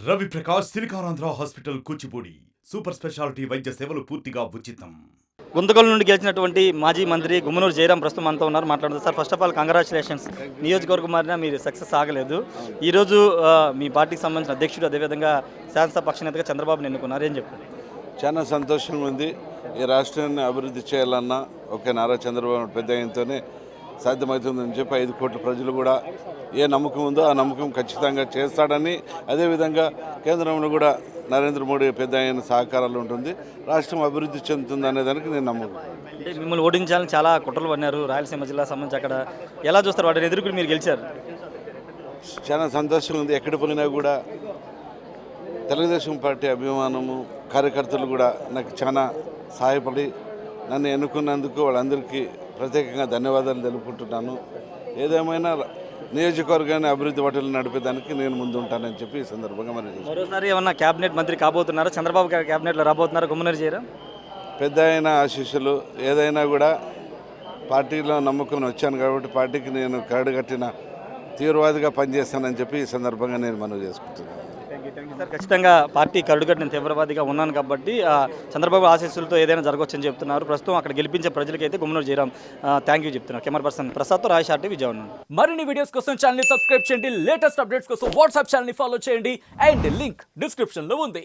Ravi Prakash Siliconandhra hospital Kuchipudi super speciality వైద్య సేవలు పూర్తిగా ఉచితం. గుంతకల్ నుండి గెలిచినటువంటి మాజీ మంత్రి గుమ్మనూరు జయరాం ప్రస్తుతం మనతో ఉన్నారు, మాట్లాడుతారు. Sir, first of all congratulations. నియోజకవర్గం మారినా మీరు సక్సెస్ ఆగలేదు. ఈరోజు మీ పార్టీకి సంబంధించిన అధ్యక్షుడు, అదేవిధంగా శాసనసభ పక్షనేతగా చంద్రబాబుని ఎన్నుకున్నారు, ఏం చెప్తారు? చాలా సంతోషంగా ఉంది. ఈ రాష్ట్రాన్ని అభివృద్ధి చేయాలన్నా ఒకే నారా చంద్రబాబు పెద్ద ఆయనతోనే సాధ్యమవుతుందని చెప్పి 5 కోట్ల ప్రజలు కూడా ఏ నమ్మకం ఉందో ఆ నమ్మకం ఖచ్చితంగా చేస్తాడని, అదేవిధంగా కేంద్రంలో కూడా నరేంద్ర మోడీ పెద్ద ఆయన సహకారాలు ఉంటుంది, రాష్ట్రం అభివృద్ధి చెందుతుంది అనేదానికి నేను నమ్మకం. అంటే మిమ్మల్ని ఓడించాలని చాలా కుట్రలు పన్నారు రాయలసీమ జిల్లా సంబంధించి. అక్కడ ఎలా చూస్తారు? వాటిని ఎదుర్కొని మీరు గెలిచారు. చాలా సంతోషంగా ఉంది. ఎక్కడ పోయినా కూడా తెలుగుదేశం పార్టీ అభిమానము, కార్యకర్తలు కూడా నాకు చాలా సహాయపడి నన్ను ఎన్నుకున్నందుకు వాళ్ళందరికీ ప్రత్యేకంగా ధన్యవాదాలు తెలుపుకుంటున్నాను. ఏదేమైనా నియోజకవర్గాన్ని అభివృద్ధి వాటిని నడిపేదానికి నేను ముందు ఉంటానని చెప్పి ఈ సందర్భంగా మరోసారి ఏమన్నా క్యాబినెట్ మంత్రి కాబోతున్నారా? చంద్రబాబు గారు క్యాబినెట్లో రాబోతున్నారా గుమ్మనూరు జయరాం? పెద్ద ఆయన ఆశీస్సులు ఏదైనా కూడా పార్టీలో నమ్మకం వచ్చాను కాబట్టి పార్టీకి నేను కరడు కట్టిన తీవ్రవాదిగా పనిచేస్తానని చెప్పి ఈ సందర్భంగా నేను మనవి చేసుకుంటున్నాను. సార్, ఖచ్చితంగా పార్టీ కరడుగట్టిన తీవ్రవాదిగా ఉన్నాను కాబట్టి చంద్రబాబు ఆశీస్సులతో ఏదైనా జరగవచ్చని చెప్తున్నారు. ప్రస్తుతం అక్కడ గెలిపించే ప్రజలకైతే గుమ్మనూరు జయరాం థ్యాంక్ యూ చెప్తున్నారు. కెమెరా పర్సన్ ప్రసాద్తో రాయ్ షార్టీ, విజయవాడ. మరిన్ని వీడియోస్ కోసం ఛానల్ సబ్స్క్రైబ్ చేయండి, లేటెస్ట్ అప్డేట్స్ కోసం వాట్సాప్ ఛానల్ ఫాలో చేయండి అండ్ లింక్ డిస్క్రిప్షన్ లో ఉంది.